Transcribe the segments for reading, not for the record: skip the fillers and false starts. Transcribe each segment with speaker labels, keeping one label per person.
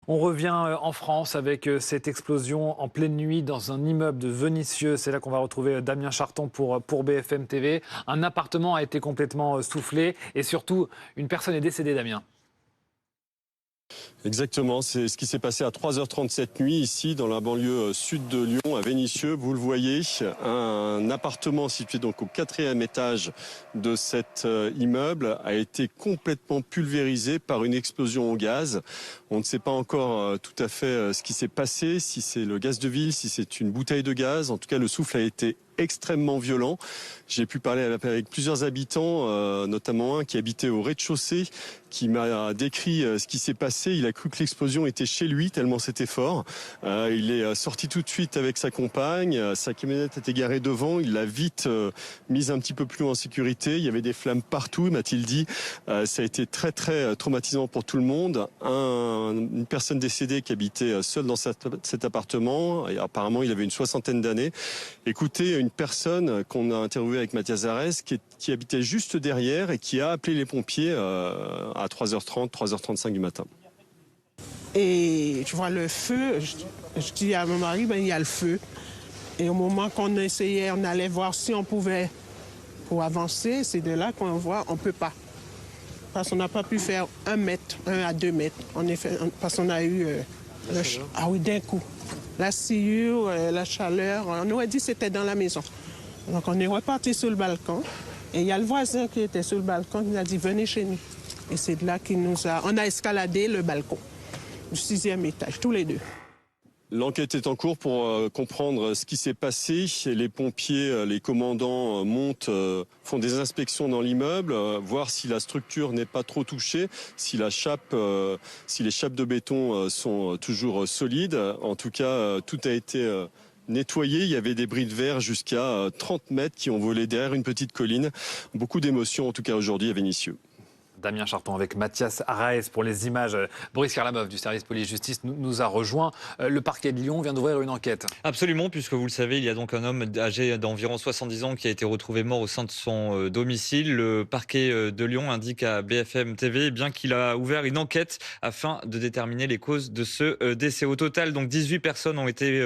Speaker 1: On revient en France avec cette explosion en pleine nuit dans un immeuble de Vénissieux. C'est là qu'on va retrouver Damien Charton pour BFM TV. Un appartement a été complètement soufflé et surtout, une personne est décédée, Damien.
Speaker 2: Exactement, c'est ce qui s'est passé à 3h30 cette nuit ici dans la banlieue sud de Lyon à Vénissieux. Vous le voyez, un appartement situé donc au 4e étage de cet immeuble a été complètement pulvérisé par une explosion au gaz. On ne sait pas encore tout à fait ce qui s'est passé, si c'est le gaz de ville, si c'est une bouteille de gaz. En tout cas, le souffle a été extrêmement violent. J'ai pu parler avec plusieurs habitants, notamment un qui habitait au rez-de-chaussée, qui m'a décrit ce qui s'est passé. Il a cru que l'explosion était chez lui, tellement c'était fort. Il est sorti tout de suite avec sa compagne. Sa camionnette était garée devant. Il l'a vite mise un petit peu plus loin en sécurité. Il y avait des flammes partout, m'a-t-il dit. Ça a été très, très traumatisant pour tout le monde. Une personne décédée qui habitait seule dans cet appartement. Et apparemment, il avait une soixantaine d'années. Écoutez, une personne qu'on a interviewée avec Mathias Arès qui habitait juste derrière et qui a appelé les pompiers à 3h30, 3h35 du matin.
Speaker 3: Et je vois le feu, je dis à mon mari, il y a le feu. Et au moment qu'on essayait, on allait voir si on pouvait pour avancer, c'est de là qu'on voit, on ne peut pas. Parce qu'on n'a pas pu faire 1 mètre, 1 à 2 mètres. En effet, parce qu'on a eu ah oui, d'un coup. La sciure, la chaleur, on aurait dit que c'était dans la maison. Donc on est reparti sur le balcon. Et il y a le voisin qui était sur le balcon qui nous a dit, venez chez nous. Et c'est de là on a escaladé le balcon du 6e étage, tous les deux.
Speaker 2: L'enquête est en cours pour comprendre ce qui s'est passé. Les pompiers, les commandants montent, font des inspections dans l'immeuble, voir si la structure n'est pas trop touchée, si les chapes de béton sont toujours solides. En tout cas, tout a été nettoyé. Il y avait des bris de verre jusqu'à 30 mètres qui ont volé derrière une petite colline. Beaucoup d'émotions, en tout cas aujourd'hui à Vénissieux.
Speaker 1: Damien Charton avec Mathias Arès pour les images. Boris Karlamov du service police-justice nous a rejoint. Le parquet de Lyon vient d'ouvrir une enquête.
Speaker 4: Absolument, puisque vous le savez, il y a donc un homme âgé d'environ 70 ans qui a été retrouvé mort au sein de son domicile. Le parquet de Lyon indique à BFM TV bien qu'il a ouvert une enquête afin de déterminer les causes de ce décès. Au total, donc 18 personnes ont été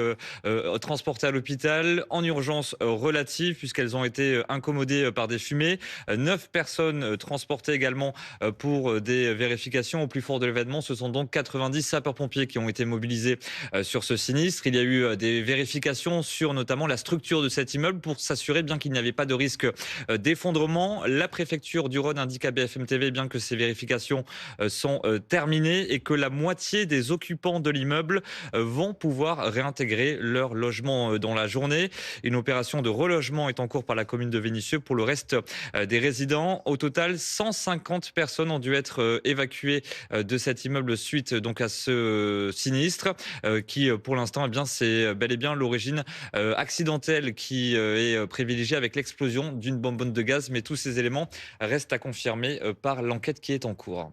Speaker 4: transportées à l'hôpital en urgence relative puisqu'elles ont été incommodées par des fumées. 9 personnes transportées également pour des vérifications. Au plus fort de l'événement, ce sont donc 90 sapeurs-pompiers qui ont été mobilisés sur ce sinistre. Il y a eu des vérifications sur notamment la structure de cet immeuble pour s'assurer bien qu'il n'y avait pas de risque d'effondrement. La préfecture du Rhône indique à BFM TV bien que ces vérifications sont terminées et que la moitié des occupants de l'immeuble vont pouvoir réintégrer leur logement dans la journée. Une opération de relogement est en cours par la commune de Vénissieux pour le reste des résidents. Au total, 150 personnes ont dû être évacuées de cet immeuble suite donc à ce sinistre qui pour l'instant c'est bel et bien l'origine accidentelle qui est privilégiée avec l'explosion d'une bonbonne de gaz, mais tous ces éléments restent à confirmer par l'enquête qui est en cours.